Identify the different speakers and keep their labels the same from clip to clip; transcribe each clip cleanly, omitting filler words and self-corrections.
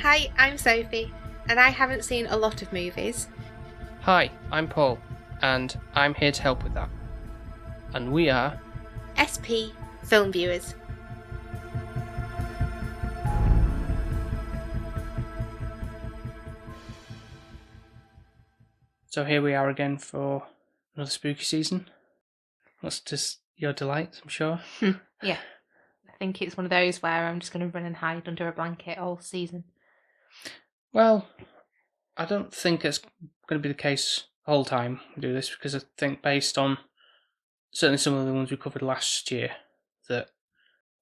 Speaker 1: Hi, I'm Sophie, and I haven't seen a lot of movies.
Speaker 2: Hi, I'm Paul, and I'm here to help with that. And we are
Speaker 1: SP Film Viewers.
Speaker 2: So here we are again for another spooky season. That's just your delight, I'm sure.
Speaker 3: Yeah. I think it's one of those where I'm just going to run and hide under a blanket all season.
Speaker 2: Well, I don't think it's going to be the case the whole time we do this, because I think based on certainly some of the ones we covered last year that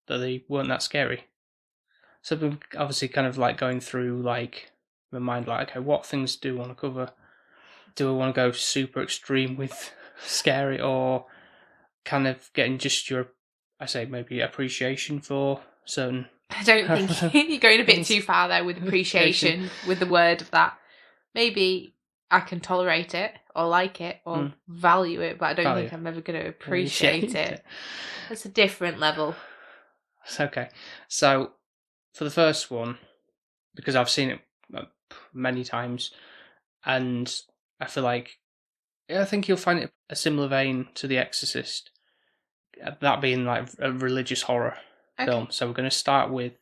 Speaker 2: they weren't that scary. So I've been obviously kind of like going through like my mind, like, okay, what things do I want to cover? Do I want to go super extreme with scary, or kind of getting just your, I say, maybe appreciation for certain...
Speaker 3: I don't think you're going a bit too far there with appreciation with the word of that. Maybe I can tolerate it or like it or value it, but I don't think I'm ever going to appreciate it. It's a different level.
Speaker 2: It's okay. So for the first one, because I've seen it many times, and I feel like I think you'll find it a similar vein to The Exorcist, that being like a religious horror film. So we're going to start with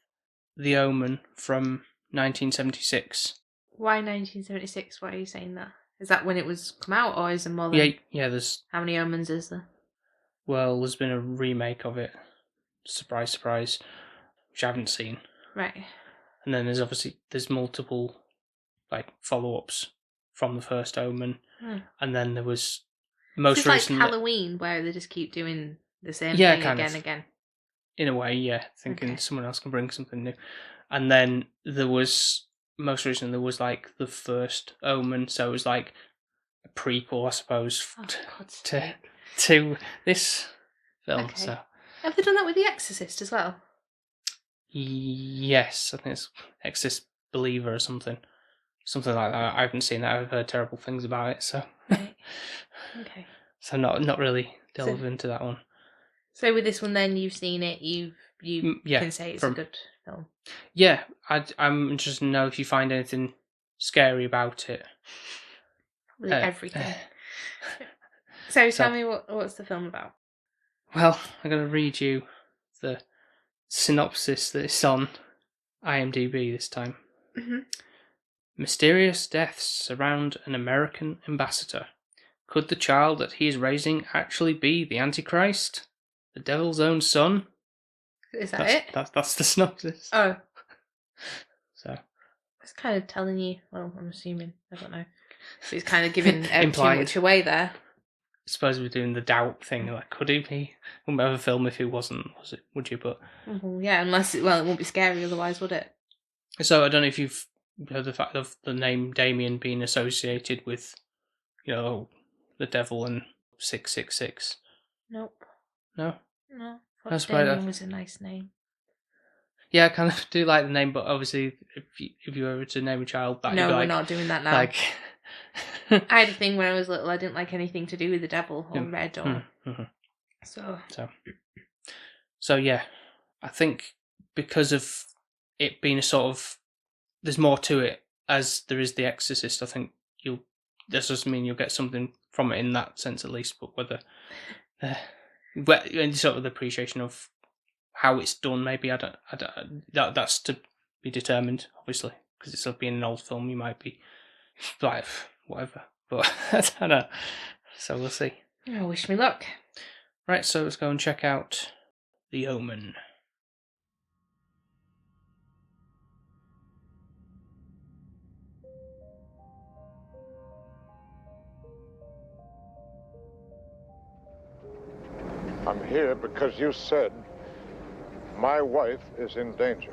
Speaker 2: The Omen from 1976.
Speaker 3: Why 1976? Why are you saying that? Is that when it was come out, or is there more than...
Speaker 2: Yeah, there's...
Speaker 3: How many Omens is there?
Speaker 2: Well, there's been a remake of it. Surprise, surprise. Which I haven't seen.
Speaker 3: Right.
Speaker 2: And then there's multiple like follow-ups from the first Omen. And then there was most recently...
Speaker 3: like Halloween, where they just keep doing the same thing again and again.
Speaker 2: In a way, yeah. Thinking someone else can bring something new. And then there was... Most recently, there was like the first Omen, so it was like a prequel, I suppose, to this film.
Speaker 3: Okay.
Speaker 2: So
Speaker 3: have they done that with The Exorcist as well?
Speaker 2: Yes, I think it's Exorcist Believer or something like that. I haven't seen that. I've heard terrible things about it, so
Speaker 3: right. Okay.
Speaker 2: So not really delve into that one.
Speaker 3: So with this one, then you've seen it. You can say it's a good film.
Speaker 2: Yeah, I'm interested to know if you find anything scary about it.
Speaker 3: Probably everything. So tell me what's the film about?
Speaker 2: Well, I'm going to read you the synopsis that is on IMDb this time.
Speaker 3: Mm-hmm.
Speaker 2: Mysterious deaths surround an American ambassador. Could the child that he is raising actually be the Antichrist? The devil's own son?
Speaker 3: Is that
Speaker 2: That's the synopsis.
Speaker 3: Oh.
Speaker 2: So.
Speaker 3: It's kind of telling you, well, I'm assuming, I don't know. But it's kind of giving too much away there.
Speaker 2: I suppose we're doing the doubt thing, like, could he be? Wouldn't have a film if he wasn't, would you? But
Speaker 3: yeah, unless, it won't be scary otherwise, would it?
Speaker 2: So I don't know if you've heard the fact of the name Damien being associated with, the devil and 666.
Speaker 3: Nope.
Speaker 2: No?
Speaker 3: No. I thought Damien was a nice name.
Speaker 2: Yeah, I kind of do like the name, but obviously if you were to name a child that,
Speaker 3: no,
Speaker 2: we're
Speaker 3: like, not doing that now.
Speaker 2: Like...
Speaker 3: I had a thing when I was little, I didn't like anything to do with the devil or red or...
Speaker 2: So yeah, I think because of it being a sort of... There's more to it, as there is The Exorcist, I think this doesn't mean you'll get something from it in that sense at least, but whether... and sort of the appreciation of how it's done, maybe, I don't that's to be determined, obviously, because it's being an old film, you might be like, whatever, but I don't know, so we'll see.
Speaker 3: Oh, wish me luck.
Speaker 2: Right, so let's go and check out The Omen.
Speaker 4: I'm here because you said my wife is in danger.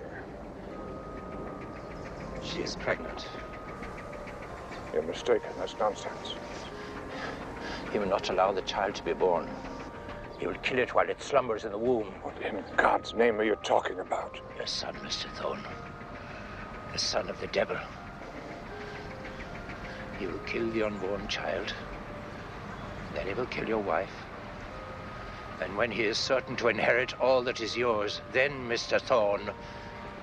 Speaker 5: She is pregnant.
Speaker 4: You're mistaken. That's nonsense.
Speaker 5: He will not allow the child to be born. He will kill it while it slumbers in the womb.
Speaker 4: What in God's name are you talking about?
Speaker 5: Your son, Mr. Thorne. The son of the devil. He will kill the unborn child. Then he will kill your wife. And when he is certain to inherit all that is yours, then, Mr. Thorne,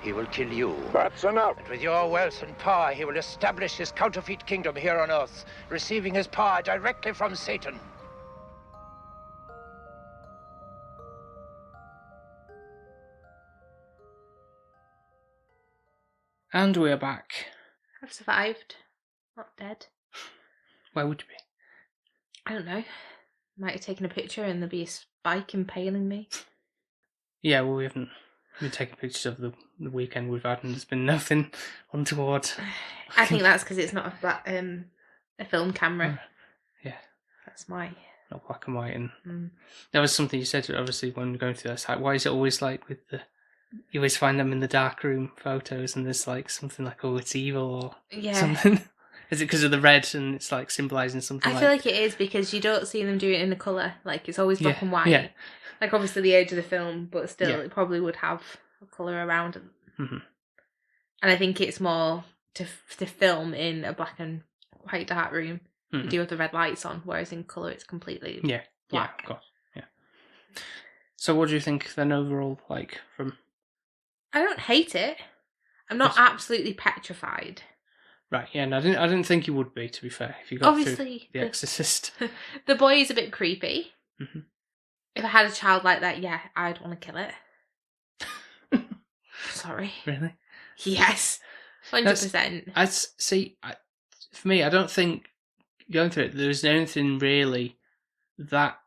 Speaker 5: he will kill you.
Speaker 4: That's enough.
Speaker 5: And with your wealth and power, he will establish his counterfeit kingdom here on Earth, receiving his power directly from Satan.
Speaker 2: And we're back.
Speaker 3: I've survived. Not dead.
Speaker 2: Where would you be?
Speaker 3: I don't know. Might have taken a picture and there'd be a spike impaling me.
Speaker 2: Yeah, well, we haven't been taking pictures of the weekend we've had, and there's been nothing untoward.
Speaker 3: I think that's because it's not a film camera.
Speaker 2: Yeah.
Speaker 3: That's my...
Speaker 2: Not black and white. And there was something you said, obviously, when going through this. Like, why is it always like with the... You always find them in the dark room photos, and there's like something like, oh, it's evil or something. Is it because of the red and it's like symbolising something?
Speaker 3: I feel like it is because you don't see them do it in the colour. Like it's always black and white.
Speaker 2: Yeah.
Speaker 3: Like obviously the age of the film, but still it probably would have a colour around it.
Speaker 2: Mm-hmm.
Speaker 3: And I think it's more to film in a black and white dark room. You do have the red lights on, whereas in colour it's completely black.
Speaker 2: Yeah, of course. Yeah. So what do you think then overall, like from...
Speaker 3: I don't hate it. I'm not absolutely petrified.
Speaker 2: Right, yeah, no, I didn't think you would be, to be fair, if you got
Speaker 3: Obviously,
Speaker 2: through The Exorcist.
Speaker 3: The boy is a bit creepy.
Speaker 2: Mm-hmm.
Speaker 3: If I had a child like that, yeah, I'd want to kill it. Sorry.
Speaker 2: Really?
Speaker 3: Yes. 100%.
Speaker 2: For me, I don't think, going through it, there's anything really that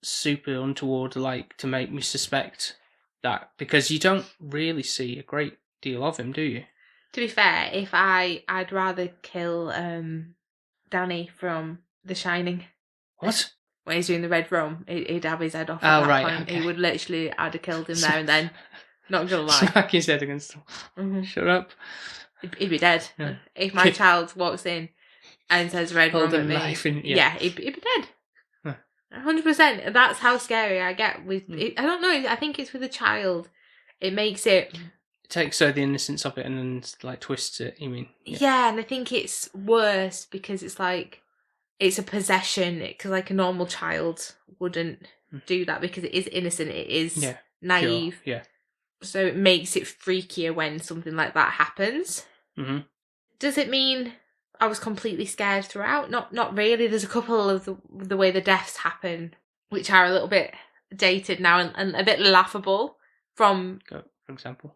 Speaker 2: super untoward, like, to make me suspect that, because you don't really see a great deal of him, do you?
Speaker 3: To be fair, if I'd rather kill Danny from The Shining.
Speaker 2: What?
Speaker 3: When he's doing the red room, he'd have his head off
Speaker 2: at
Speaker 3: that
Speaker 2: right,
Speaker 3: point.
Speaker 2: okay.
Speaker 3: He would literally, I'd have killed him there and then. Not gonna lie.
Speaker 2: Smack his head against him.
Speaker 3: Mm-hmm.
Speaker 2: Shut up.
Speaker 3: He'd be dead. Yeah. If my child walks in and says red room at me, he'd be dead. 100%. That's how scary I get with it. I don't know. I think it's with a child. It makes it...
Speaker 2: Takes the innocence of it and then like twists it, you mean?
Speaker 3: Yeah, and I think it's worse because it's like it's a possession, because like a normal child wouldn't do that because it is innocent, it is naive.
Speaker 2: Pure. Yeah.
Speaker 3: So it makes it freakier when something like that happens.
Speaker 2: Mm-hmm.
Speaker 3: Does it mean I was completely scared throughout? Not really. There's a couple of the way the deaths happen, which are a little bit dated now and a bit laughable from...
Speaker 2: Go, for example?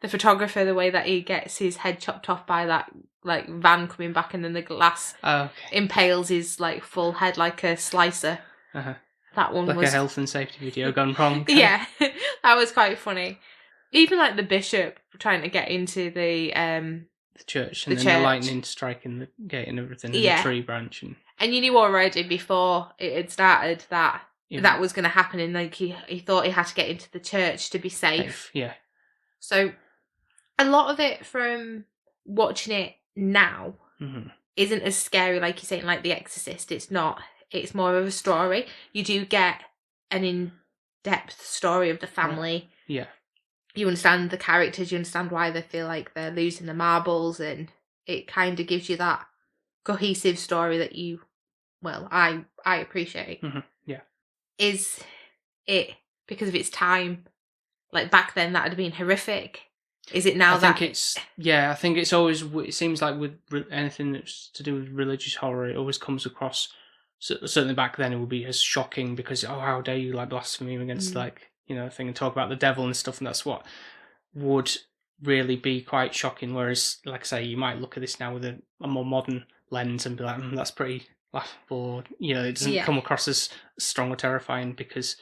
Speaker 3: The photographer, the way that he gets his head chopped off by that like van coming back and then the glass impales his like full head like a slicer.
Speaker 2: Uh-huh.
Speaker 3: That one
Speaker 2: like
Speaker 3: was...
Speaker 2: a health and safety video gone wrong.
Speaker 3: Yeah, that was quite funny. Even like the bishop trying to get into the
Speaker 2: church and the lightning striking the gate and everything, and the tree branch.
Speaker 3: And you knew already before it had started that that was going to happen, and like he thought he had to get into the church to be safe.
Speaker 2: Yeah.
Speaker 3: So a lot of it from watching it now isn't as scary, like you're saying, like The Exorcist. It's not. It's more of a story. You do get an in-depth story of the family.
Speaker 2: Yeah.
Speaker 3: You understand the characters. You understand why they feel like they're losing the marbles, and it kind of gives you that cohesive story that I appreciate.
Speaker 2: Mm-hmm. Yeah.
Speaker 3: Is it because of its time? Like back then, that would have been horrific. Is it now I think it's always... It seems like with anything that's to do with religious horror, it always comes across... Certainly back then, it would be as shocking because, how dare you like blaspheme against like, thing and talk about the devil and stuff, and that's what would really be quite shocking. Whereas, like I say, you might look at this now with a more modern lens and be like, that's pretty laughable. It doesn't come across as strong or terrifying, because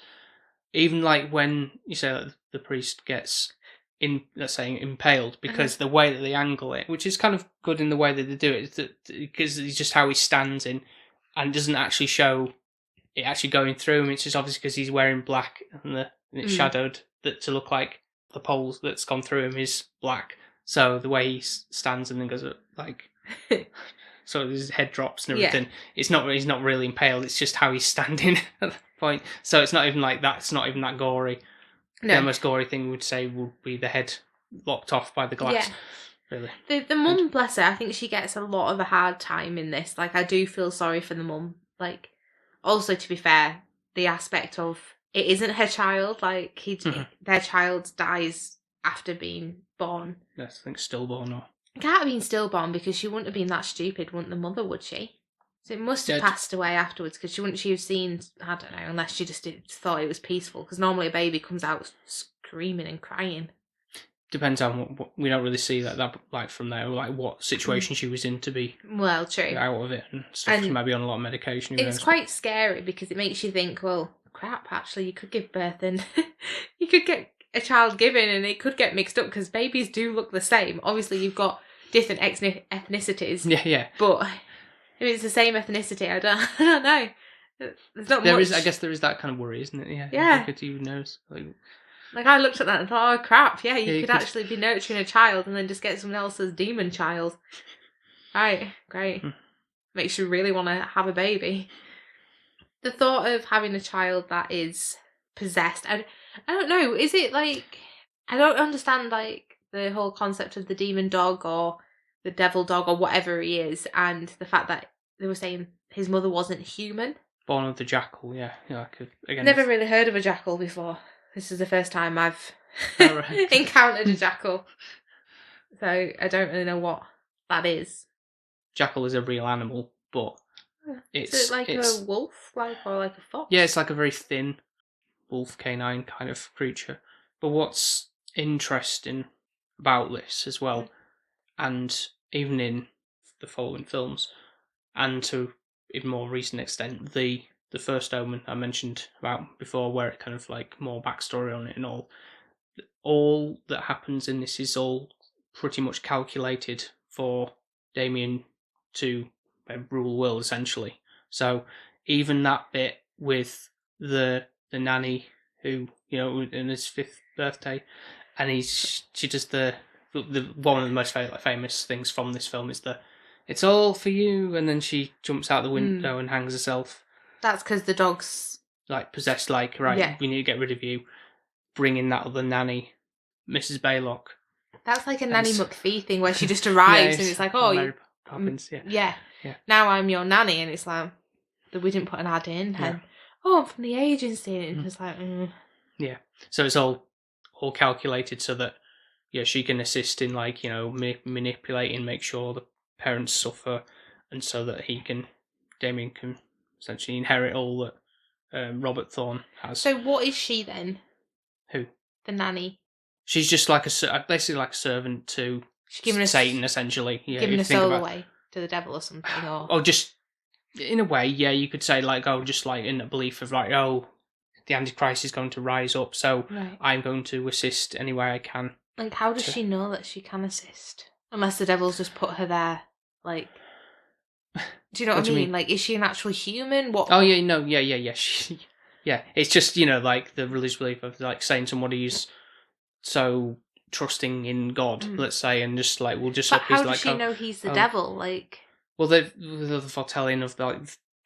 Speaker 3: even like when you say that the priest gets impaled, because the way that they angle it, which is kind of good in the way that they do it, because it's just how he stands in, and it doesn't actually show it actually going through him. It's just obviously because he's wearing black and it's shadowed to look like the poles that's gone through him is black. So the way he stands and then goes like, so his head drops and everything. He's not really impaled. It's just how he's standing at that point. So it's not even like that. It's not even that gory. No. The most gory thing would be the head locked off by the glass. Yeah. Really. The mum, bless her, I think she gets a lot of a hard time in this. Like, I do feel sorry for the mum. Like, also, to be fair, the aspect of it isn't her child. Like, their child dies after being born.
Speaker 2: Yes, I think stillborn or...
Speaker 3: It can't have been stillborn because she wouldn't have been that stupid, wouldn't the mother, would she? So it must have passed away afterwards because she have seen, I don't know, unless she just thought it was peaceful, because normally a baby comes out screaming and crying.
Speaker 2: Depends on what we don't really see that like from there, like what situation she was in to be
Speaker 3: true
Speaker 2: out of it and stuff. And she might be on a lot of medication.
Speaker 3: It's quite scary because it makes you think, well, crap, actually, you could give birth and you could get a child given and it could get mixed up because babies do look the same. Obviously, you've got different ethnicities.
Speaker 2: Yeah.
Speaker 3: But if it's the same ethnicity, I don't know. There's not much.
Speaker 2: I guess there is that kind of worry, isn't it? Yeah.
Speaker 3: Yeah.
Speaker 2: Who knows?
Speaker 3: Like, I looked at that and thought, oh, crap, yeah, you could actually be nurturing a child and then just get someone else's demon child. Right, great. Makes you really want to have a baby. The thought of having a child that is possessed, I don't know, is it like... I don't understand, like, the whole concept of the demon dog or the devil dog or whatever he is, and the fact that they were saying his mother wasn't human.
Speaker 2: Born of the jackal, yeah. Again,
Speaker 3: never really heard of a jackal before. This is the first time I've encountered a jackal. So I don't really know what that is.
Speaker 2: Jackal is a real animal, but
Speaker 3: is it like a wolf, or like a fox?
Speaker 2: Yeah, it's like a very thin wolf canine kind of creature. But what's interesting about this as well, and even in the following films, and to even more recent extent, the first Omen I mentioned about before, where it kind of like more backstory on it and all that happens in this is all pretty much calculated for Damien to rule the world, essentially. So even that bit with the nanny who, in his 5th birthday, and she does the one of the most famous things from this film is it's all for you, and then she jumps out the window and hangs herself.
Speaker 3: That's because the dog's...
Speaker 2: like, possessed, like, right, yeah. We need to get rid of you. Bring in that other nanny, Mrs. Baylock.
Speaker 3: That's like a Nanny McPhee thing where she just arrives and it's like, oh...
Speaker 2: Mary Poppins,
Speaker 3: yeah. Now I'm your nanny, and it's like, we didn't put an ad in, and, I'm from the agency, and it's like...
Speaker 2: Yeah, so it's all calculated so that, she can assist in, like, manipulating, make sure the parents suffer, and so that Damien can essentially inherit all that Robert Thorne has.
Speaker 3: So what is she then?
Speaker 2: Who?
Speaker 3: The nanny.
Speaker 2: She's just like basically like a servant to Satan, essentially. Yeah,
Speaker 3: giving her soul away to the devil or something,
Speaker 2: or just in a way, yeah, you could say like, just like in the belief of like, the Antichrist is going to rise up, so I'm going to assist any way I can.
Speaker 3: Like, how does she know that she can assist? Unless the devil's just put her there, like... Do you know what I mean? Like, is she an actual human? What?
Speaker 2: Oh, yeah, no, yeah. Yeah, it's just, like, the religious belief of, like, saying somebody who's so trusting in God, let's say, and just, like, will just...
Speaker 3: But how does she know he's the devil? Like...
Speaker 2: Well, the foretelling of, like,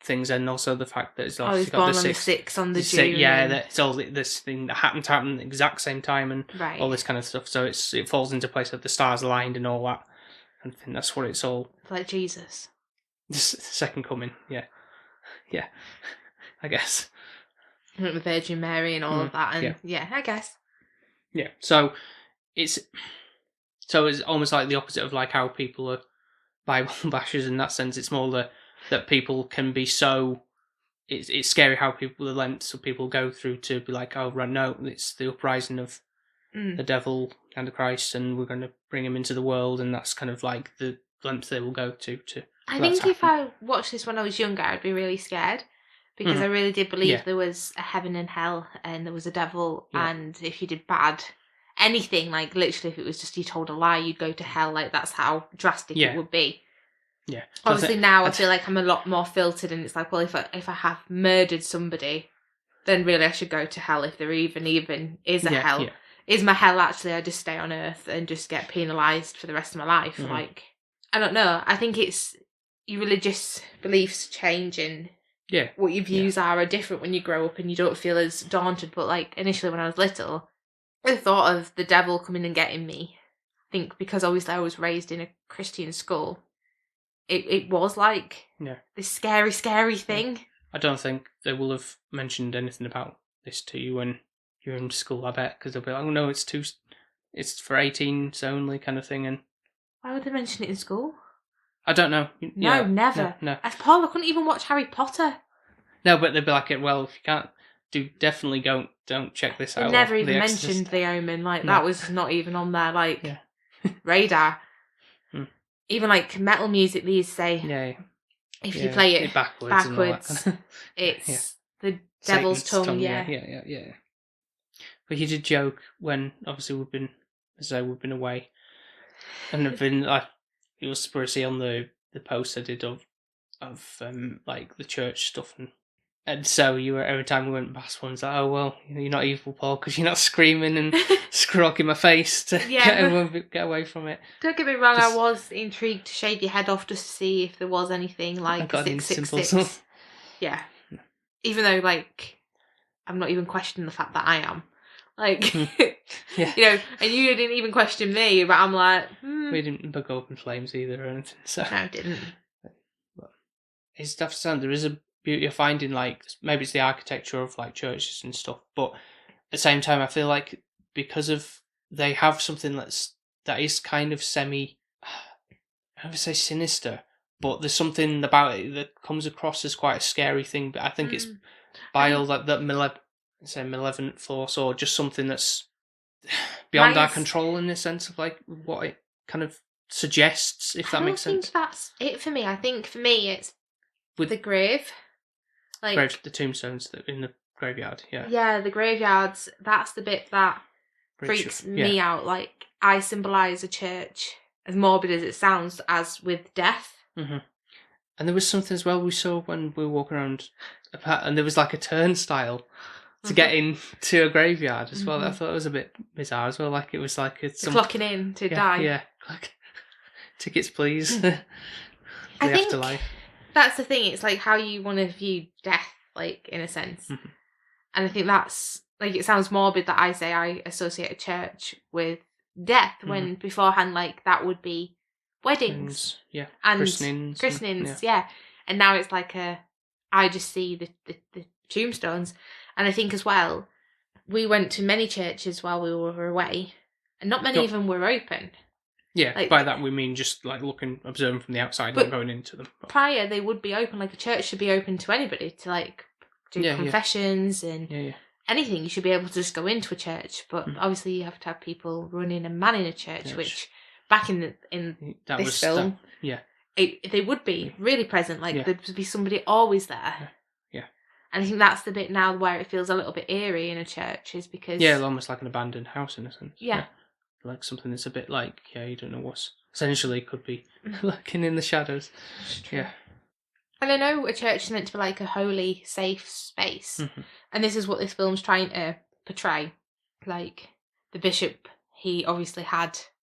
Speaker 2: things, and also the fact that it's like...
Speaker 3: he's born on the 6th on the June.
Speaker 2: Yeah, that's all this thing that happened to happen at the exact same time, and all this kind of stuff, so it falls into place that the stars aligned and all that. I think that's what it's all...
Speaker 3: Like Jesus.
Speaker 2: The second coming, yeah, I guess.
Speaker 3: The Virgin Mary and all of that, and yeah, I guess.
Speaker 2: Yeah, so it's almost like the opposite of like how people are Bible bashers in that sense. It's more that people can be so. It's scary how the lengths of people go through to be like, oh right, no, it's the uprising of the devil and the Christ, and we're going to bring him into the world, and that's kind of like the lengths they will go to.
Speaker 3: I think if I watched this when I was younger, I'd be really scared because I really did believe there was a heaven and hell and there was a devil, and if you did bad, anything, like literally if it was just you told a lie, you'd go to hell. Like that's how drastic it would be.
Speaker 2: Yeah.
Speaker 3: Obviously now I feel like I'm a lot more filtered, and it's like, well, if I have murdered somebody, then really I should go to hell if there even is a hell. Yeah. Is my hell actually I just stay on earth and just get penalised for the rest of my life? Like, I don't know. I think it's your religious beliefs change and what your views are different when you grow up and you don't feel as daunted. But like initially when I was little, the thought of the devil coming and getting me, I think because obviously I was raised in a Christian school, it was like this scary thing.
Speaker 2: I don't think they will have mentioned anything about this to you when you're in school, I bet, because they'll be like, oh no, it's too it's for 18s only kind of thing. And
Speaker 3: why would they mention it in school?
Speaker 2: I don't know.
Speaker 3: No, never.
Speaker 2: No.
Speaker 3: As Paul, I couldn't even watch Harry Potter.
Speaker 2: No, but they'd be like, well, if you can't definitely don't check this out.
Speaker 3: They never even mentioned the Omen. Like, that was not even on their, like, radar. Even, like, metal music, they used to say, if you play it backwards it's the devil's
Speaker 2: Satan's
Speaker 3: tongue,
Speaker 2: yeah. But he did joke when, obviously, we've been away. And I've been, like, it was supposed to see on the post I did of like, the church stuff, and so you were, every time we went past one, it's like, oh, well, you're not evil, Paul, because you're not screaming and scrolling my face to get everyone get away from it.
Speaker 3: Don't get me wrong, I was intrigued to shave your head off just to see if there was anything like 666. Yeah. Even though, like, I'm not even questioning the fact that I am. Like, you know, and you didn't even question me, but I'm like,
Speaker 2: We didn't go up in flames either or anything, so.
Speaker 3: No, I didn't.
Speaker 2: But it's tough to sound. There is a beauty of finding, like, maybe it's the architecture of, like, churches and stuff, but at the same time, I feel like because of, they have something that is kind of semi, I don't want to say sinister, but there's something about it that comes across as quite a scary thing, but I think it's by all that malevolent force, or just something that's beyond our control in the sense of, like, what it kind of suggests, if that makes sense.
Speaker 3: I think that's it for me. I think for me it's with the grave. Like,
Speaker 2: the tombstones in the graveyard,
Speaker 3: Yeah, the graveyards, that's the bit that freaks me out. Like, I symbolise a church, as morbid as it sounds, as with death.
Speaker 2: Mm-hmm. And there was something as well we saw when we were walking around, and there was like a turnstile to get into a graveyard as well. I thought it was a bit bizarre as well. Like, it was like
Speaker 3: clocking in to die.
Speaker 2: Yeah, like, tickets please. The afterlife.
Speaker 3: That's the thing. It's like how you want to view death, like, in a sense. And I think that's, like, it sounds morbid that I say I associate a church with death when beforehand, like, that would be weddings, and christenings, and now it's like I just see the tombstones. And I think as well, we went to many churches while we were away, and not many of them were open.
Speaker 2: Yeah, like, by that we mean just, like, observing from the outside, not going into them.
Speaker 3: Prior, they would be open. Like, a church should be open to anybody to, like, do confessions and anything. You should be able to just go into a church, but obviously you have to have people running and manning a church, which back in this film, they would be really present. Like, there would be somebody always there. And I think that's the bit now where it feels a little bit eerie in a church, is because
Speaker 2: almost like an abandoned house in a sense. Like something that's a bit like, you don't know what's essentially could be lurking in the shadows. Yeah.
Speaker 3: And I know a church is meant to be like a holy, safe space. And this is what this film's trying to portray. Like, the bishop, he obviously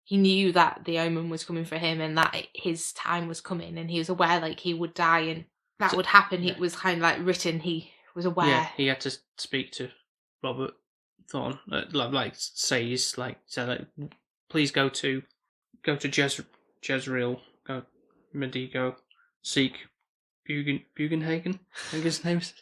Speaker 3: he knew that the Omen was coming for him and that his time was coming, and he was aware, like, he would die and that would happen. It was kind of like written, he was aware.
Speaker 2: Yeah, he had to speak to Robert Thorne, like, say, please go to Jezreel, go Medigo, seek Bugenhagen, I think his name is.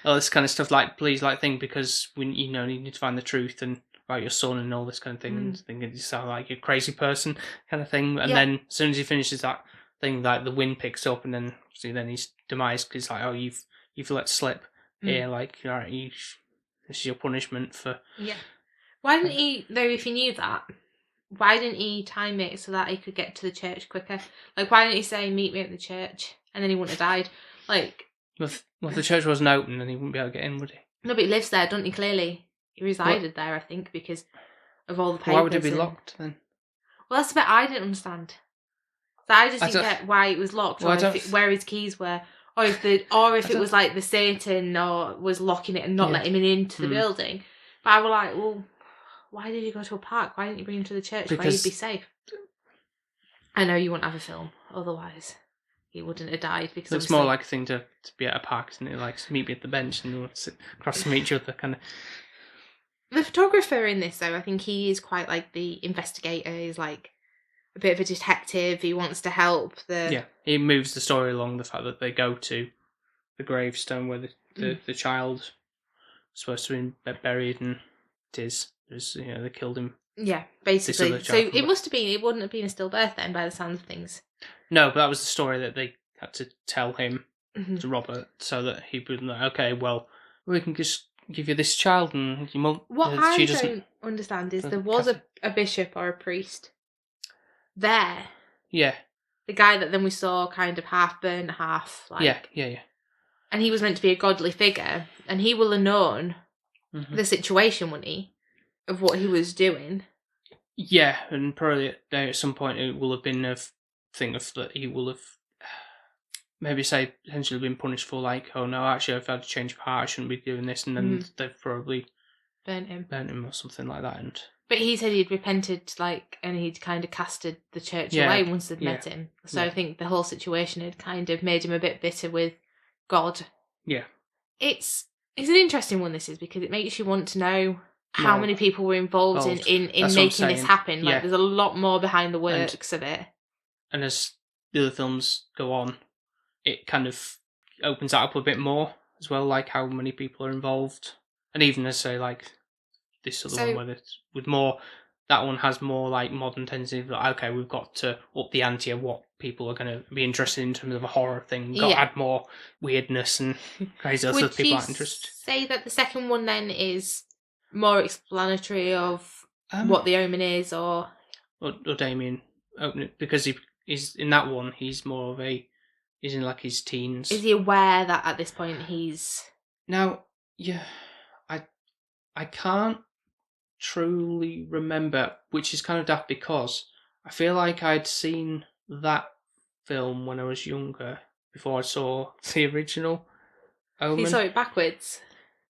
Speaker 2: All this kind of stuff, like, please, like, thing, because we, you need to find the truth and about your son and all this kind of thing, and thinking you sound like a crazy person kind of thing. And then as soon as he finishes that thing, like, the wind picks up, and then then he's demised, because, like, oh, you've let slip here, like, all right, this is your punishment for.
Speaker 3: Yeah. Why didn't he, though, if he knew that, why didn't he time it so that he could get to the church quicker? Like, why didn't he say, meet me at the church, and then he wouldn't have died? Like,
Speaker 2: well, if the church wasn't open, then he wouldn't be able to get in, would he?
Speaker 3: No, but he lives there, doesn't he, clearly? He resided there, I think, because of all the papers.
Speaker 2: Why would it be locked, then?
Speaker 3: Well, that's the bit I didn't understand. So I just didn't get why it was locked, or where his keys were, or if it was like the Satan or was locking it and not letting him into the building. But I was like, well, why did you go to a park? Why didn't you bring him to the church where he'd be safe? I know you wouldn't have a film, otherwise he wouldn't have died. Because
Speaker 2: it's more like a thing to be at a park, isn't it? Like, meet me at the bench and we'll sit across from each other, kind of.
Speaker 3: The photographer in this, though, I think he is quite like the investigator. He's like a bit of a detective. He wants to help
Speaker 2: he moves the story along, the fact that they go to the gravestone where the child is supposed to be buried, and they killed him
Speaker 3: Yeah, basically.
Speaker 2: other
Speaker 3: So
Speaker 2: child
Speaker 3: it wouldn't have been a stillbirth then, by the sounds of things.
Speaker 2: No, but that was the story that they had to tell him
Speaker 3: Mm-hmm.
Speaker 2: to Robert, so that he would know. Okay, well, we can just give you this child, and your mum.
Speaker 3: What
Speaker 2: she
Speaker 3: I
Speaker 2: doesn't.
Speaker 3: don't understand is there was a bishop or a priest there.
Speaker 2: Yeah.
Speaker 3: The guy that then we saw kind of half burnt, half like.
Speaker 2: Yeah.
Speaker 3: And he was meant to be a godly figure, and he will have known the situation, wouldn't he, of what he was doing.
Speaker 2: Yeah, and probably at some point it will have been a thing of that he will have maybe say potentially been punished for, like, oh no, actually I've had to change of heart, I shouldn't be doing this, and then they've probably
Speaker 3: burnt him
Speaker 2: or something like that. And
Speaker 3: but he said he'd repented, like, and he'd kind of casted the church away once they'd met him. So I think the whole situation had kind of made him a bit bitter with God.
Speaker 2: Yeah.
Speaker 3: It's an interesting one, this is, because it makes you want to know how many people were involved in making this happen. Like, there's a lot more behind the works of it. And
Speaker 2: as the other films go on, it kind of opens that up a bit more as well, like how many people are involved. And even as, say, like, this other one, with more, that one has more, like, modern tendency of, like, okay, we've got to up the ante of what people are going to be interested in terms of a horror thing. We've got to add more weirdness and crazy stuff that people aren't interested.
Speaker 3: Would you say that the second one then is more explanatory of what the Omen is, or
Speaker 2: Damien, because he's in that one, he's more of he's in, like, his teens.
Speaker 3: Is he aware that at this point he's...
Speaker 2: Now, yeah, I can't truly remember, which is kind of daft because I feel like I'd seen that film when I was younger, before I saw the original Omen.
Speaker 3: You saw it backwards?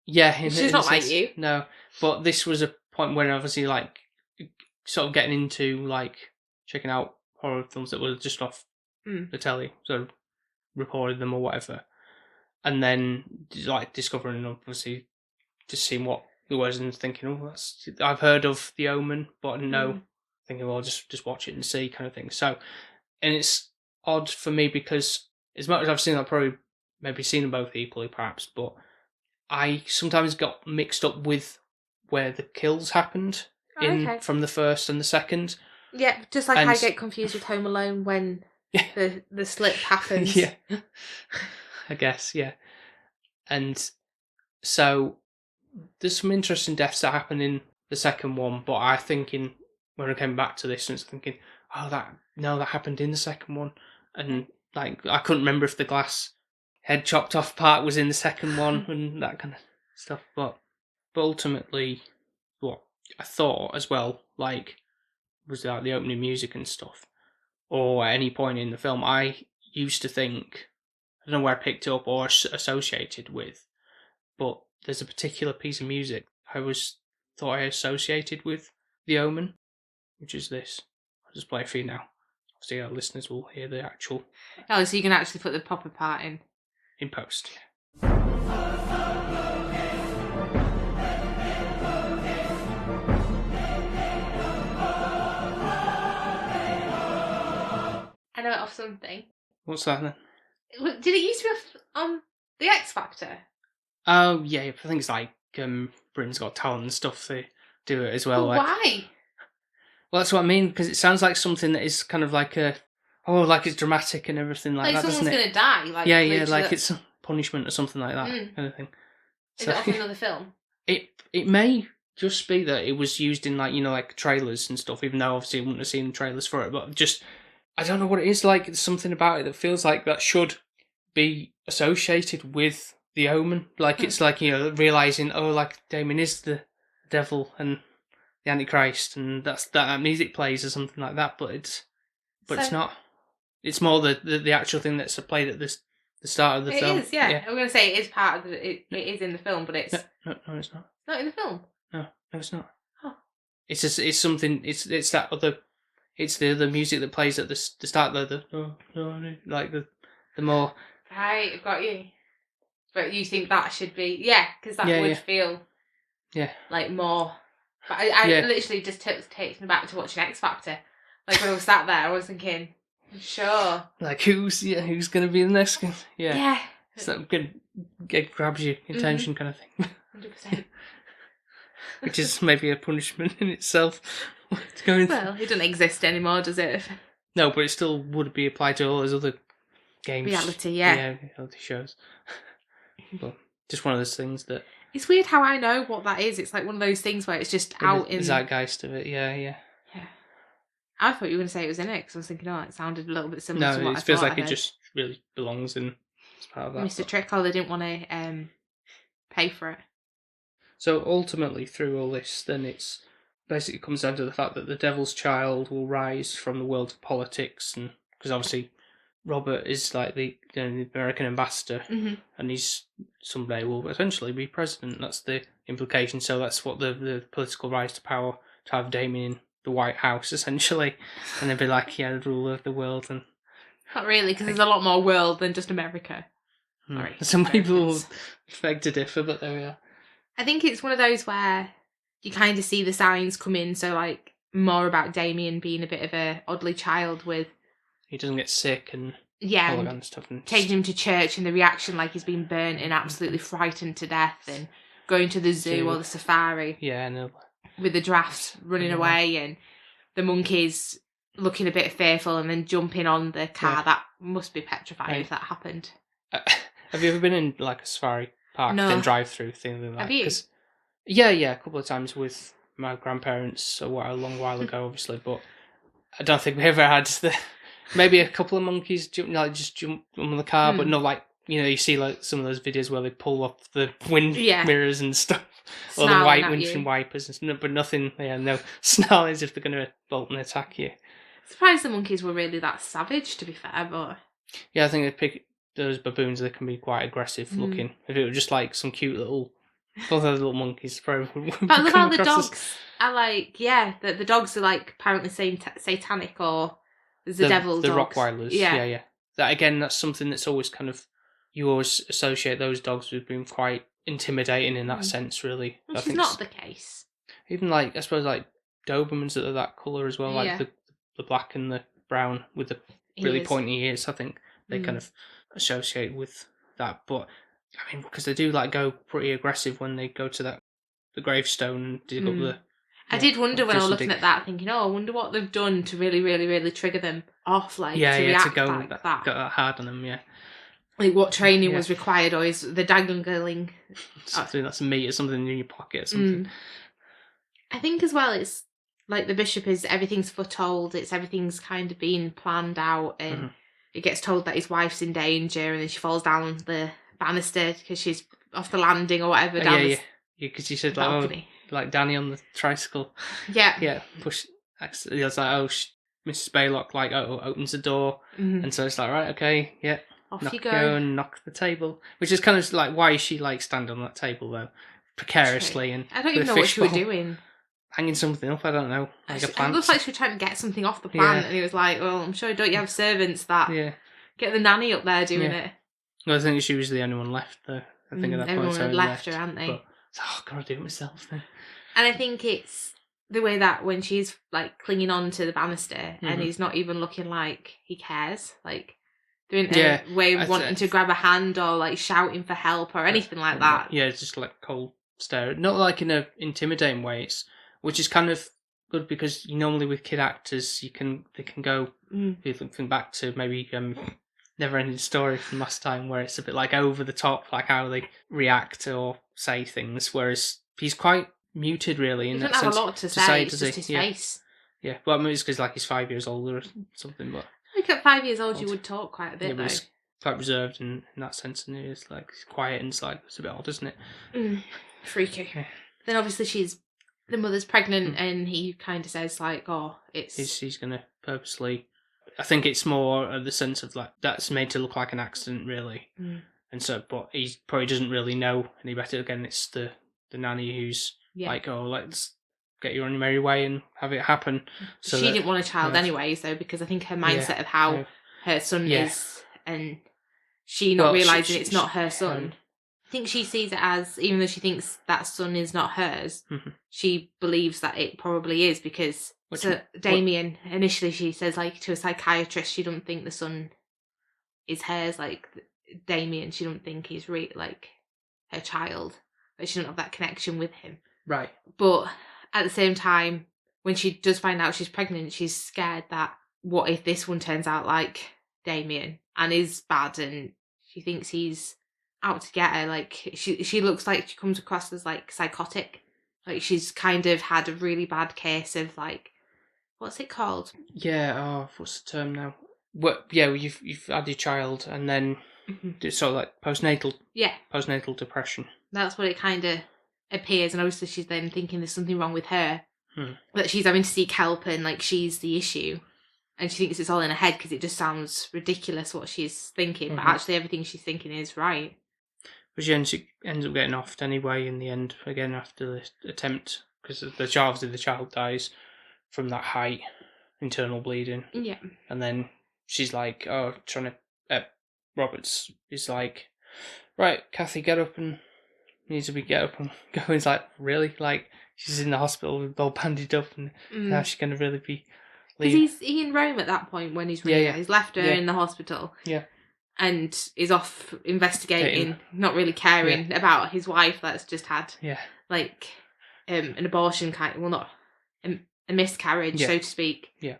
Speaker 2: Yeah.
Speaker 3: She's not like you.
Speaker 2: No, but this was a point where obviously, like, sort of getting into, like, checking out horror films that were just off the telly, so recorded them or whatever, and then, like, discovering, obviously, just seeing what it was and thinking, oh, I've heard of the Omen, but no, thinking, well, just watch it and see, kind of thing. So, and it's odd for me because as much as I've seen, I've probably maybe seen them both equally, perhaps, but I sometimes got mixed up with where the kills happened from the first and the second.
Speaker 3: Yeah, just like I get confused with Home Alone when the slip happens.
Speaker 2: Yeah, I guess, yeah. And so there's some interesting deaths that happen in the second one, but I think when I came back to this, I was thinking, oh, that happened in the second one, and, like, I couldn't remember if the glass head chopped off part was in the second one and that kind of stuff. But ultimately, what I thought as well, like, was like the opening music and stuff, or at any point in the film, I used to think, I don't know where I picked it up or associated with, but there's a particular piece of music I thought I associated with the Omen, which is this. I'll just play it for you now. Obviously our listeners will hear the actual...
Speaker 3: Oh, so you can actually put the proper part in?
Speaker 2: In post,
Speaker 3: I know it off something.
Speaker 2: What's that then?
Speaker 3: Did it used to be on The X Factor?
Speaker 2: Oh, yeah, I think it's like Britain's Got Talent and stuff, they do it as well.
Speaker 3: But
Speaker 2: like,
Speaker 3: why?
Speaker 2: Well, that's what I mean, because it sounds like something that is kind of like like it's dramatic and everything like that, doesn't it?
Speaker 3: Like someone's going to die. Like,
Speaker 2: yeah, like it's a punishment or something like that kind of thing.
Speaker 3: Is it off another film?
Speaker 2: It may just be that it was used in, like, like trailers and stuff, even though obviously I wouldn't have seen trailers for it, but just, I don't know what it is, like, there's something about it that feels like that should be associated with the Omen. Like, it's like, realising, oh, like, Damien is the devil and the Antichrist, and that music plays or something like that, but it's not. It's more the actual thing that's played at the start of the film. It is,
Speaker 3: yeah. I'm going to say it is part of it is in the film, but it's...
Speaker 2: No, it's not.
Speaker 3: It's not in the film?
Speaker 2: No, it's not.
Speaker 3: Oh.
Speaker 2: It's just, it's something, it's that other, it's the other music that plays at the start, like the more...
Speaker 3: Right, I've got you. But you think that should be... Yeah, because that would feel...
Speaker 2: Yeah.
Speaker 3: Like more... But I literally just takes me back to watching X Factor. Like, when I was sat there, I was thinking... Sure.
Speaker 2: Like, who's going to be the next one? Yeah.
Speaker 3: Yeah.
Speaker 2: So good, grabs your attention kind of thing.
Speaker 3: 100%.
Speaker 2: which is maybe a punishment in itself. Going
Speaker 3: well, it doesn't exist anymore, does it?
Speaker 2: No, but it still would be applied to all those other games.
Speaker 3: Reality, yeah.
Speaker 2: Reality shows. But just one of those things that...
Speaker 3: It's weird how I know what that is. It's like one of those things where it's just out in...
Speaker 2: the zeitgeist of it, yeah.
Speaker 3: I thought you were going to say it was in it, because I was thinking, it sounded a little bit similar to what I thought.
Speaker 2: No, it feels like
Speaker 3: I heard.
Speaker 2: It just really belongs in as part of that.
Speaker 3: Mr. Trickle, they didn't want to pay for it.
Speaker 2: So ultimately, through all this, then it's basically comes down to the fact that the Devil's Child will rise from the world of politics, and because obviously Robert is like the American ambassador, and he's someday will eventually be president. That's the implication. So that's what the political rise to power, to have Damien in the White House essentially, and they'd be like, the ruler of the world. And
Speaker 3: not really, because there's a lot more world than just America. Sorry,
Speaker 2: some people beg to differ, but there we are.
Speaker 3: I think it's one of those where you kind of see the signs come in, so like more about Damien being a bit of a oddly child with...
Speaker 2: He doesn't get sick and all that kind of stuff. And
Speaker 3: taking him to church and the reaction like he's been burnt and absolutely frightened to death, and going to the zoo or the safari.
Speaker 2: Yeah, no.
Speaker 3: With the giraffes running away and the monkeys looking a bit fearful and then jumping on the car. Yeah. That must be petrifying if that happened.
Speaker 2: Have you ever been in like a safari park, then drive through thing like that?
Speaker 3: Have you?
Speaker 2: Yeah, a couple of times with my grandparents a long while ago, obviously, but I don't think we ever had maybe a couple of monkeys jump on the car, but not like, you see like some of those videos where they pull off the wind mirrors and stuff, or the white windscreen wipers and stuff, but nothing, no snarling as if they're going to bolt and attack you.
Speaker 3: Surprised the monkeys were really that savage, to be fair, but...
Speaker 2: Yeah, I think they pick those baboons, they can be quite aggressive looking. If it were just like some cute little... All those little monkeys probably.
Speaker 3: But look how the dogs are like, the dogs are like apparently satanic, or there's the devil
Speaker 2: the
Speaker 3: dogs.
Speaker 2: The Rottweilers, yeah. That again, that's something that's always kind of, you always associate those dogs with being quite intimidating in that sense, really.
Speaker 3: Which is not the case.
Speaker 2: Even like, I suppose like Dobermans that are that colour as well, like the black and the brown with the really pointy ears, I think they kind of associate with that, but... I mean, because they do like go pretty aggressive when they go to the gravestone and dig up the...
Speaker 3: I did wonder when I was looking at that, thinking, I wonder what they've done to really, really, really trigger them off, to react
Speaker 2: to go
Speaker 3: like that.
Speaker 2: Go that hard on them,
Speaker 3: Like what training was required, or is the dangling...
Speaker 2: Something that's meat or something in your pocket or something.
Speaker 3: I think as well, it's like the bishop is, everything's foretold, everything's kind of being planned out, and it gets told that his wife's in danger, and then she falls down the banister because she's off the landing or whatever.
Speaker 2: Because you said like Danny on the tricycle. Push. It's like Mrs. Baylock opens the door, and so it's like, right, okay,
Speaker 3: off
Speaker 2: knock
Speaker 3: you go
Speaker 2: and knock the table, which is kind of like, why is she like standing on that table though, precariously? And
Speaker 3: I don't even know what she was doing.
Speaker 2: Hanging something up, I don't know, like a plant.
Speaker 3: It looks like she was trying to get something off the plant, and he was like, well, I'm sure don't you have servants that get the nanny up there doing it.
Speaker 2: Well, I think she was the only one left, though. I think at that
Speaker 3: everyone
Speaker 2: point,
Speaker 3: had left her, hadn't they?
Speaker 2: But, God, I'll do it myself then.
Speaker 3: And I think it's the way that when she's like clinging on to the banister, and he's not even looking like he cares, like doing a way of wanting to grab a hand or like shouting for help or anything like that.
Speaker 2: Yeah, it's just like cold stare. Not like in a intimidating way, which is kind of good because normally with kid actors, they can go. If you think back to maybe. Never-ending Story from last time, where it's a bit like over the top, like how they react or say things, whereas he's quite muted, really.
Speaker 3: He doesn't have a lot to say. It's just his face.
Speaker 2: Yeah, well, I mean, it's because like he's 5 years older or something, but
Speaker 3: I think at 5 years old you would talk quite a bit, though.
Speaker 2: He's quite reserved in that sense, and he's like quiet, and it's a bit odd, isn't it?
Speaker 3: Freaky. Yeah. Then obviously the mother's pregnant, and he kind of says like, he's
Speaker 2: going to purposely. I think it's more the sense of like that's made to look like an accident, really, and so. But he probably doesn't really know any better. Again, it's the nanny who's like, let's get you on your merry way and have it happen. So
Speaker 3: she didn't want a child anyways, though, because I think her mindset of how her son is, and she not realising it's not her son. I think she sees it as, even though she thinks that son is not hers, she believes that it probably is because. Damien, initially she says like to a psychiatrist she don't think the son is hers, like Damien, she don't think he's like her child, but she don't have that connection with him.
Speaker 2: Right.
Speaker 3: But at the same time, when she does find out she's pregnant, she's scared that what if this one turns out like Damien and is bad, and she thinks he's out to get her. Like, she looks like she comes across as, like, psychotic. Like, she's kind of had a really bad case of, like, what's it called?
Speaker 2: Yeah, what's the term now? You've had your child and then it's sort of like postnatal depression.
Speaker 3: That's what it kind of appears, and obviously she's then thinking there's something wrong with her, that she's having to seek help and, like, she's the issue. And she thinks it's all in her head because it just sounds ridiculous what she's thinking, but actually everything she's thinking is right.
Speaker 2: But she ends up getting offed anyway in the end, again after the attempt, because the child dies from that height, internal bleeding.
Speaker 3: Yeah.
Speaker 2: And then she's like, Roberts is like, right, Kathy, get up and get up and go. He's like, really? Like, she's in the hospital with all bandaged up, and now she's going to really be...
Speaker 3: Because he's in Rome at that point when he's He's left her in the hospital.
Speaker 2: Yeah.
Speaker 3: And is off investigating, not really caring about his wife that's just had, like, an abortion not a miscarriage, so to speak.
Speaker 2: Yeah.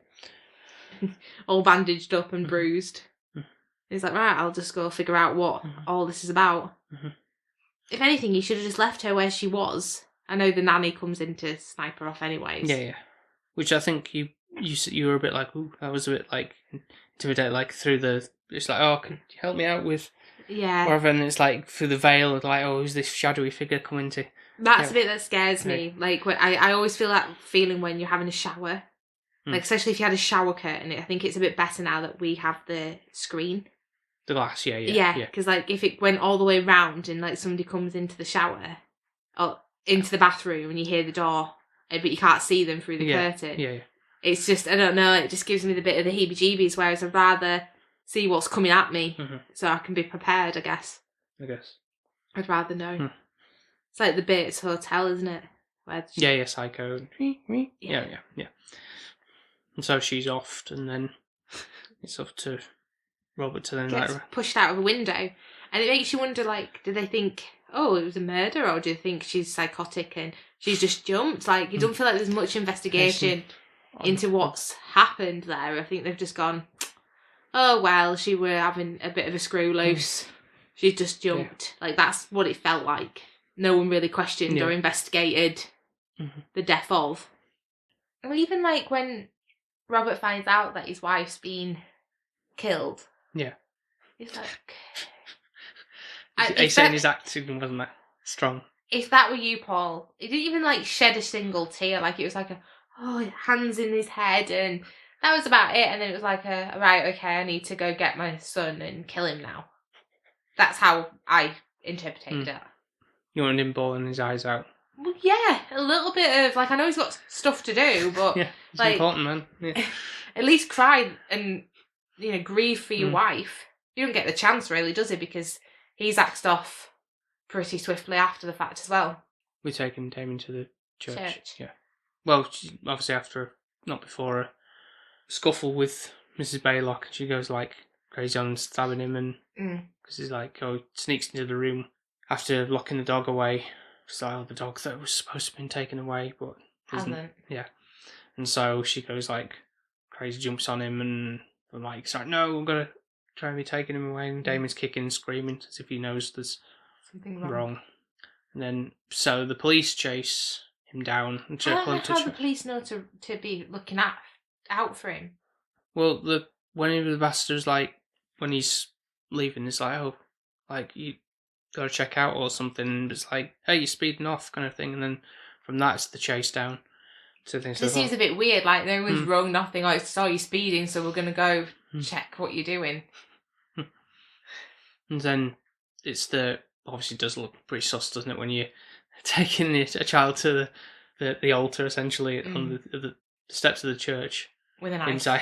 Speaker 3: All bandaged up and bruised. He's like, right, I'll just go figure out what all this is about. If anything, he should have just left her where she was. I know the nanny comes in to snipe her off anyways.
Speaker 2: Yeah. Which I think you were a bit like, ooh, that was a bit like intimidated, like through the. It's like, oh, can you help me out with?
Speaker 3: Yeah.
Speaker 2: Whatever, and it's like through the veil, of like, oh, who's this shadowy figure coming to?
Speaker 3: That's the bit that scares me. Like, I always feel that feeling when you're having a shower, like especially if you had a shower curtain. I think it's a bit better now that we have the screen.
Speaker 2: The glass, yeah.
Speaker 3: Yeah, because like if it went all the way round and like somebody comes into the shower or into the bathroom and you hear the door, but you can't see them through the curtain.
Speaker 2: Yeah.
Speaker 3: It's just, I don't know, it just gives me the bit of the heebie-jeebies, whereas I'd rather see what's coming at me so I can be prepared, I guess. I'd rather know. It's like the Bates Hotel, isn't it? Where
Speaker 2: Psycho. Yeah. And so she's offed, and then it's up to Robert to then
Speaker 3: gets pushed out of a window. And it makes you wonder, like, do they think, oh, it was a murder, or do you think she's psychotic and she's just jumped? Like, you don't feel like there's much investigation into what's happened there. I think they've just gone, oh, well, she were having a bit of a screw loose. She just jumped. Like, that's what it felt like. No one really questioned or investigated the death of. And even, like, when Robert finds out that his wife's been killed.
Speaker 2: Yeah.
Speaker 3: He's like...
Speaker 2: He's saying his acting wasn't that strong.
Speaker 3: If that were you, Paul, he didn't even, like, shed a single tear. Like, it was like hands in his head, and that was about it. And then it was like right, okay, I need to go get my son and kill him now. That's how I interpreted it.
Speaker 2: You wanted him bawling his eyes out?
Speaker 3: Well, yeah, a little bit of, like, I know he's got stuff to do, but...
Speaker 2: yeah, it's
Speaker 3: like,
Speaker 2: important, man. Yeah.
Speaker 3: At least cry and, grieve for your wife. You don't get the chance, really, does he? Because he's axed off pretty swiftly after the fact as well.
Speaker 2: We're taking Damien to the church. Yeah. Well, obviously not before a scuffle with Mrs. Baylock, and she goes, like, crazy on stabbing him, and because he's like, sneaks into the room after locking the dog away. It's like, the dog that was supposed to have been taken away, but
Speaker 3: hasn't.
Speaker 2: Yeah. And so she goes, like, crazy, jumps on him, and I'm like, it's like, no, I'm going to try and be taking him away. And Damon's kicking and screaming as if he knows there's
Speaker 3: something
Speaker 2: wrong. And then, so the police chase him down. And
Speaker 3: I don't know how the police know to be looking out for him.
Speaker 2: Well, one of the bastards, like, when he's leaving, it's like, you got to check out or something. And it's like, hey, you're speeding off, kind of thing. And then from that, it's the chase down. So
Speaker 3: it seems a bit weird, like, no one's wrong, nothing. Like, saw you speeding, so we're going to go check what you're doing.
Speaker 2: And then it's obviously it does look pretty sus, doesn't it, when you're taking a child to the altar, essentially, on the steps of the church.
Speaker 3: With a knife.
Speaker 2: Inside,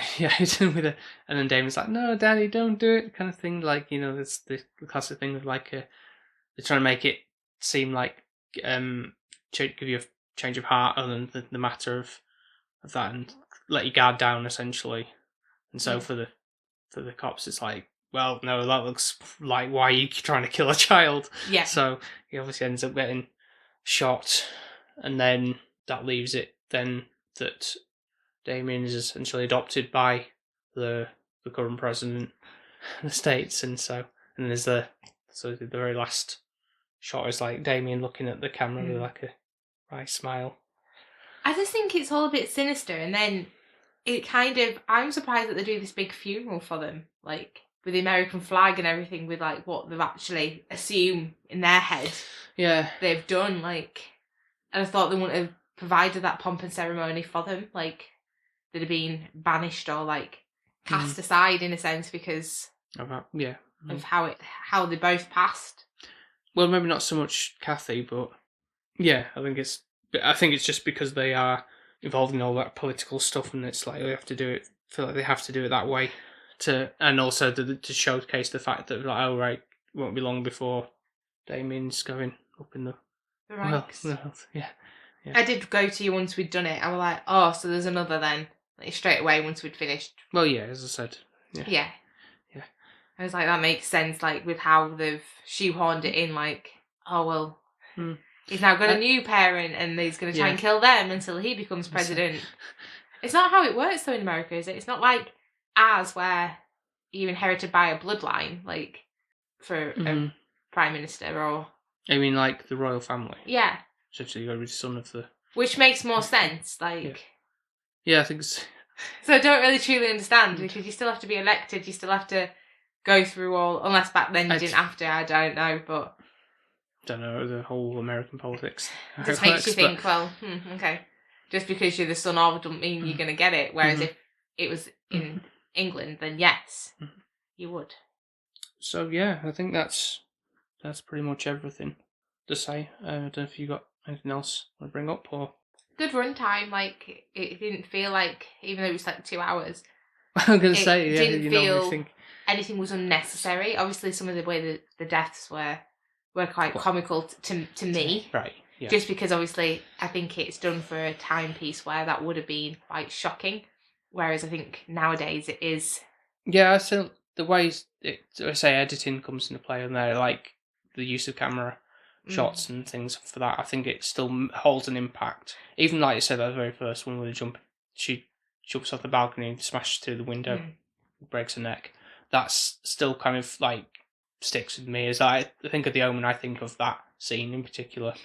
Speaker 2: and then Damon's like, no, Daddy, don't do it, kind of thing. Like, it's the classic thing of, like, they're trying to make it seem like, give you a change of heart other than the matter of that, and let your guard down, essentially. And so for the cops, it's like, well, no, that looks like, why are you trying to kill a child?
Speaker 3: Yeah.
Speaker 2: So he obviously ends up getting shot, and then that leaves it then that Damien is essentially adopted by the current president of the States, and there's the very last shot is like Damien looking at the camera with like a wry smile.
Speaker 3: I just think it's all a bit sinister, and then it kind of, I'm surprised that they do this big funeral for them, like with the American flag and everything, with like what they've actually assumed in their head they've done, like, and I thought they wouldn't have provided that pomp and ceremony for them, like they'd have been banished or like cast aside in a sense because of how they both passed.
Speaker 2: Well, maybe not so much Kathy, but yeah, I think it's just because they are involved in all that political stuff, and it's like they have to do it. Feel like they have to do it that way and also to showcase the fact that like, oh right, it won't be long before Damien's going up in the
Speaker 3: ranks.
Speaker 2: Well, yeah.
Speaker 3: I did go to you once we'd done it. I was like, oh, so there's another then. Like, straight away once we'd finished.
Speaker 2: Well, yeah, as I said.
Speaker 3: Yeah. I was like, that makes sense, like, with how they've shoehorned it in, like, oh, well, he's now got a new parent and he's going to try and kill them until he becomes president. It's not how it works, though, in America, is it? It's not like ours where you're inherited by a bloodline, like, for a prime minister or...
Speaker 2: I mean, like, the royal family.
Speaker 3: Yeah.
Speaker 2: Essentially, you're the son of the...
Speaker 3: Which makes more sense, like...
Speaker 2: Yeah, I think so.
Speaker 3: So I don't really truly understand, because you still have to be elected, you still have to go through all... Unless back then you didn't have to, I don't know, but...
Speaker 2: Don't know, the whole American politics.
Speaker 3: It just makes you think, well, okay. Just because you're the son of doesn't mean you're going to get it, whereas if it was in England, then yes, you would.
Speaker 2: So yeah, I think that's pretty much everything to say. I don't know if you got anything else to bring up or...
Speaker 3: Good runtime, like, it didn't feel like, even though it was like 2 hours,
Speaker 2: I'm going to say,
Speaker 3: it didn't feel
Speaker 2: think...
Speaker 3: anything was unnecessary. Obviously, some of the way the deaths were quite comical to me.
Speaker 2: Right, yeah.
Speaker 3: Just because, obviously, I think it's done for a timepiece where that would have been quite shocking. Whereas I think nowadays it is...
Speaker 2: Yeah, I still... The way, editing comes into play on there, like the use of camera shots and things for that, I think it still holds an impact. Even like you said, that very first one with the she jumps off the balcony and smashes through the window, breaks her neck. That's still kind of like sticks with me. As I think of the Omen, I think of that scene in particular.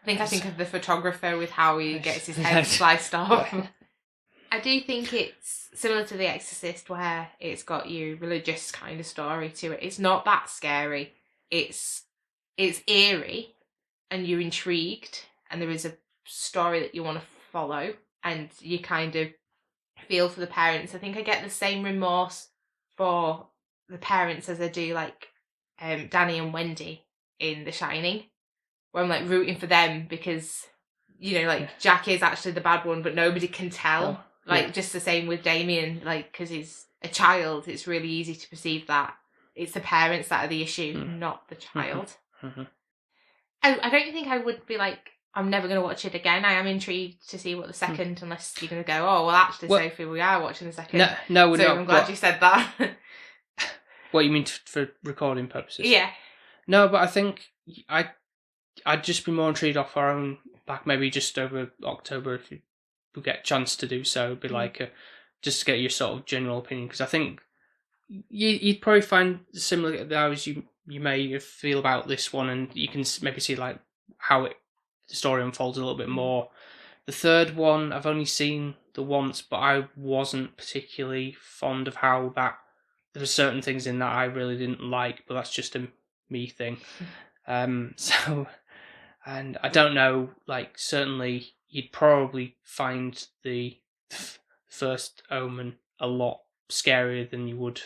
Speaker 3: I think of the photographer with how he gets his head sliced off. I do think it's similar to The Exorcist, where it's got your religious kind of story to it. It's not that scary. It's eerie, and you're intrigued, and there is a story that you want to follow, and you kind of feel for the parents. I think I get the same remorse for the parents as I do, like, Danny and Wendy in The Shining, where I'm, like, rooting for them because, you know, like, Jack is actually the bad one, but nobody can tell. Just the same with Damien, like, because he's a child, it's really easy to perceive that it's the parents that are the issue, not the child. I don't think I would be like, I'm never going to watch it again. I am intrigued to see what the second, unless you're going to go, oh, well, actually, Sophie, we are watching the second.
Speaker 2: No, we're not.
Speaker 3: I'm glad you said that.
Speaker 2: What, you mean for recording purposes?
Speaker 3: Yeah.
Speaker 2: No, but I think I'd just be more intrigued off our own back, maybe just over October, if we get a chance to do so. It'd be like, just to get your sort of general opinion, because I think you'd probably find similar as you may feel about this one, and you can maybe see like how the story unfolds a little bit more. The third one, I've only seen the once, but I wasn't particularly fond of how that... There were certain things in that I really didn't like, but that's just a me thing. So, and I don't know, like, certainly you'd probably find the first Omen a lot scarier than you would...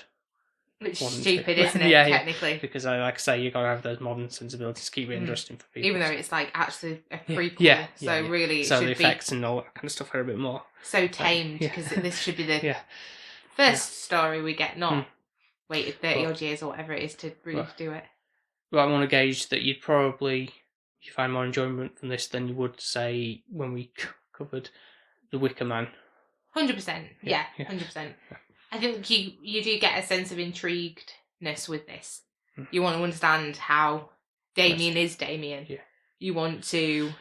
Speaker 3: Which is stupid, isn't it, technically?
Speaker 2: Because, like I say, you've got to have those modern sensibilities to keep it interesting for people.
Speaker 3: Even though it's, like, actually a prequel. Really it should be... So
Speaker 2: the effects and all that kind of stuff are a bit more...
Speaker 3: So tamed, because this should be the first story we get, not waited 30-odd years or whatever it is to really do it.
Speaker 2: Well, I want to gauge that you'd probably... You find more enjoyment from this than you would, say, when we covered The Wicker Man.
Speaker 3: 100%. Yeah, 100%. I think you do get a sense of intriguedness with this. You want to understand how Damien is Damien.
Speaker 2: Yeah.
Speaker 3: You want to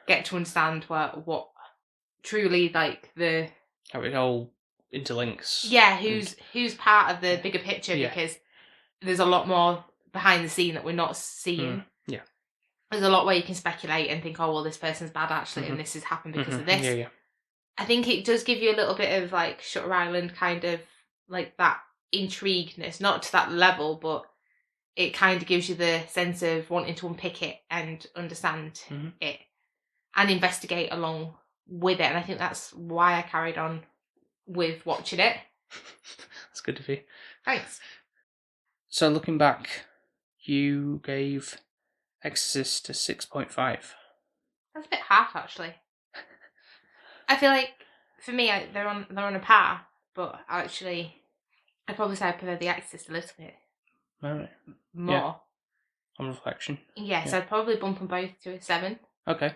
Speaker 3: get to understand what truly like the
Speaker 2: how it all interlinks.
Speaker 3: Who's part of the bigger picture, because there's a lot more behind the scene that we're not seeing.
Speaker 2: Yeah.
Speaker 3: There's a lot where you can speculate and think, oh well, this person's bad actually, and this has happened because of this.
Speaker 2: Yeah.
Speaker 3: I think it does give you a little bit of like Shutter Island kind of like that intrigueness, not to that level, but it kind of gives you the sense of wanting to unpick it and understand it and investigate along with it. And I think that's why I carried on with watching it.
Speaker 2: That's good of you.
Speaker 3: Thanks.
Speaker 2: So looking back, you gave Exorcist a 6.5.
Speaker 3: That's a bit harsh, actually. I feel like for me, they're on a par, but actually, I'd probably say I prefer The Exorcist a little bit more.
Speaker 2: Yeah. On reflection.
Speaker 3: Yeah, so I'd probably bump them both to a 7.
Speaker 2: Okay,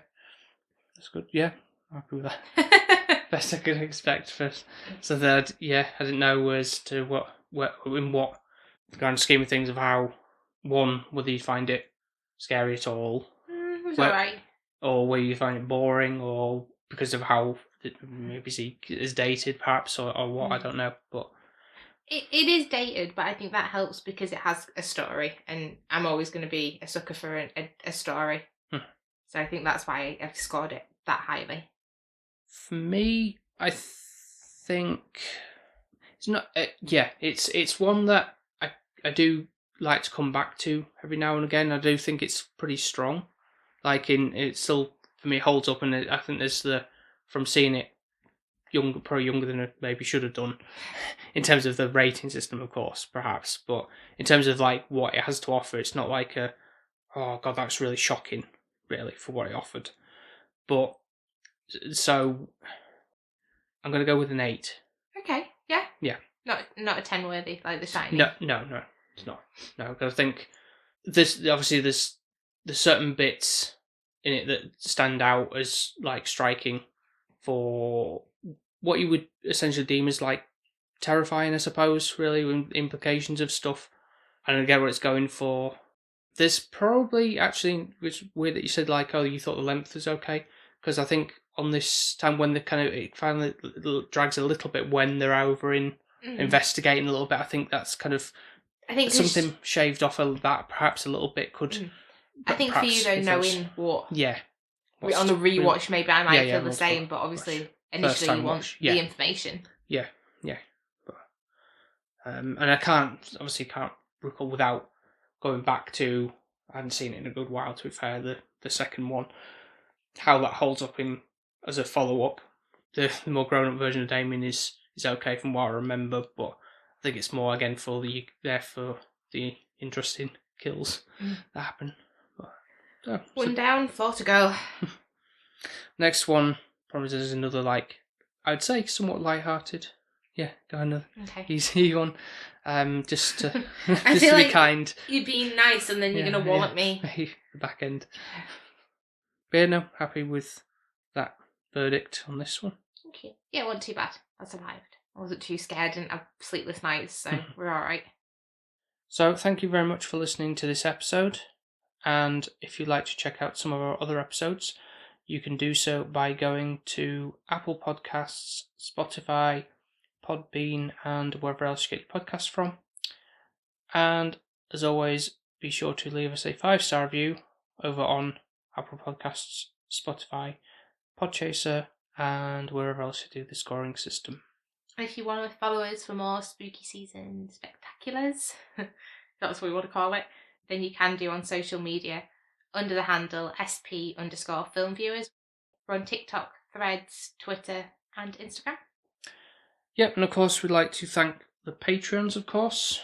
Speaker 2: that's good. Yeah, I'm happy with that. Best I could expect first. So that, I didn't know as to in what the grand scheme of things of how, one, whether you find it scary at all.
Speaker 3: It was alright.
Speaker 2: Or whether you find it boring, or because of how maybe it is dated perhaps, or what, I don't know. But
Speaker 3: it is dated, but I think that helps because it has a story, and I'm always going to be a sucker for a story. So I think that's why I've scored it that highly.
Speaker 2: For me, I think it's not. It's one that I do like to come back to every now and again. I do think it's pretty strong. It still for me holds up, and I think there's from seeing it probably younger than I maybe should have done, in terms of the rating system, of course, perhaps. But in terms of like what it has to offer, it's not like oh god, that's really shocking, really, for what it offered. But so I'm going to go with an 8.
Speaker 3: Okay, yeah.
Speaker 2: Yeah.
Speaker 3: Not a 10 worthy like The Shining.
Speaker 2: No, it's not. No, because I think there's certain bits in it that stand out as like striking for what you would essentially deem as like terrifying, I suppose, really, with implications of stuff. And I get what it's going for. There's probably actually, it's weird that you said like, oh, you thought the length was okay, because I think on this time when it finally drags a little bit when they're over in investigating a little bit, I think that's kind of something shaved off of that perhaps a little bit could.
Speaker 3: I think for you though, knowing what on the rewatch, maybe I might feel the same, but obviously initially you want the information. Yeah.
Speaker 2: But, and I can't recall without going back to, I haven't seen it in a good while, to be fair, the second one, how that holds up as a follow-up. The more grown-up version of Damien is okay from what I remember, but I think it's more, again, for the interesting kills that happen. But,
Speaker 3: one down, 4 to go.
Speaker 2: Next one promises another, like, I'd say somewhat light-hearted. Yeah, go another easy one. Just to be kind.
Speaker 3: You're being nice, and then you're going to wallop me.
Speaker 2: The back end. But yeah, no, happy with that verdict on this one.
Speaker 3: Okay. Yeah, it wasn't too bad. I survived. I wasn't too scared, didn't have sleepless nights, so we're alright.
Speaker 2: So, thank you very much for listening to this episode. And if you'd like to check out some of our other episodes, you can do so by going to Apple Podcasts, Spotify, Podbean, and wherever else you get your podcasts from. And as always, be sure to leave us a 5-star review over on Apple Podcasts, Spotify, Podchaser, and wherever else you do the scoring system.
Speaker 3: If you want to follow us for more spooky season spectaculars, that's what we want to call it, then you can do on social media under the handle SP_filmviewers. We're on TikTok, Threads, Twitter, and Instagram.
Speaker 2: Yep, and of course we'd like to thank the Patreons, of course,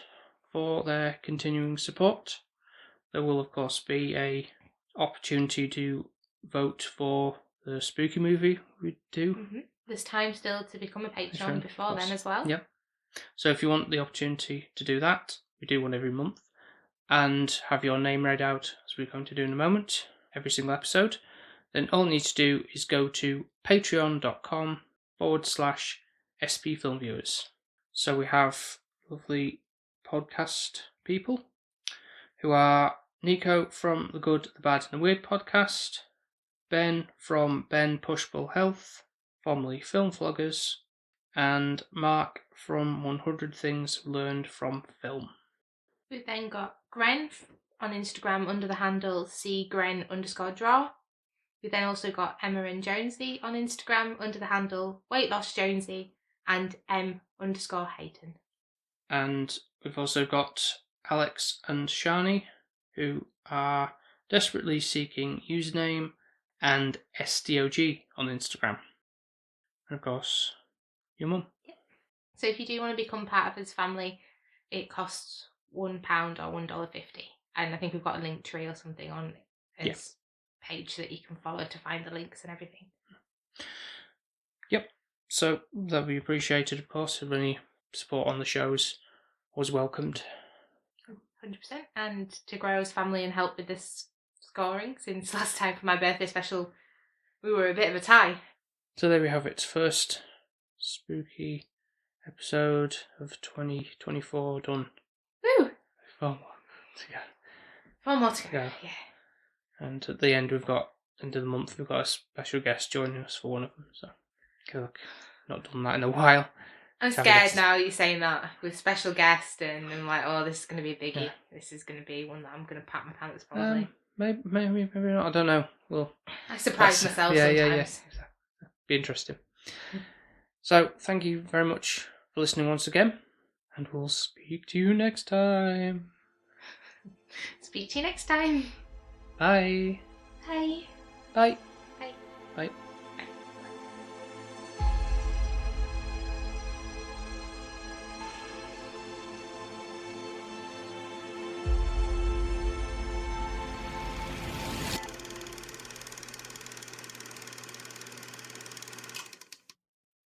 Speaker 2: for their continuing support. There will, of course, be a opportunity to vote for the spooky movie we do.
Speaker 3: Mm-hmm. There's time still to become a patron before then as well.
Speaker 2: Yep. So if you want the opportunity to do that, we do one every month, and have your name read out, as we're going to do in a moment, every single episode, then all you need to do is go to patreon.com/SPFilmViewers. So we have lovely podcast people who are Nico from the Good, the Bad and the Weird podcast, Ben from Ben Pushbull Health, formerly Film Vloggers, and Mark from 100 Things Learned from Film.
Speaker 3: We've then got Gren on Instagram under the handle cgren_draw. We've then also got Emma and Jonesy on Instagram under the handle weightlossjonesy and m_Hayton.
Speaker 2: And we've also got Alex and Shani, who are desperately seeking username and SDOG on Instagram. And of course, your mum.
Speaker 3: Yep. So if you do want to become part of his family, it costs £1 or $1.50. And I think we've got a link tree or something on his page that you can follow to find the links and everything.
Speaker 2: Yep. So that would be appreciated, of course. If any support on the shows was welcomed.
Speaker 3: 100%. And to grow his family and help with this scoring, since last time for my birthday special, we were a bit of a tie.
Speaker 2: So there we have it. First spooky episode of 2024 done.
Speaker 3: Woo!
Speaker 2: 4 more to go.
Speaker 3: 4 more to go.
Speaker 2: Yeah.
Speaker 3: Yeah.
Speaker 2: And at the end of the month, we've got a special guest joining us for one of them. So, look, not done that in a while.
Speaker 3: I'm scared now you're saying that with special guest, and I'm like, oh, this is going to be a biggie. Yeah. This is going to be one that I'm going to pat my pants probably.
Speaker 2: Maybe not. I don't know. Well,
Speaker 3: I surprise myself sometimes.
Speaker 2: Yeah. Be interesting. So, thank you very much for listening once again, and we'll speak to you next time.
Speaker 3: Speak to you next time.
Speaker 2: Bye.
Speaker 3: Bye.
Speaker 2: Bye.
Speaker 3: Bye.
Speaker 2: Bye.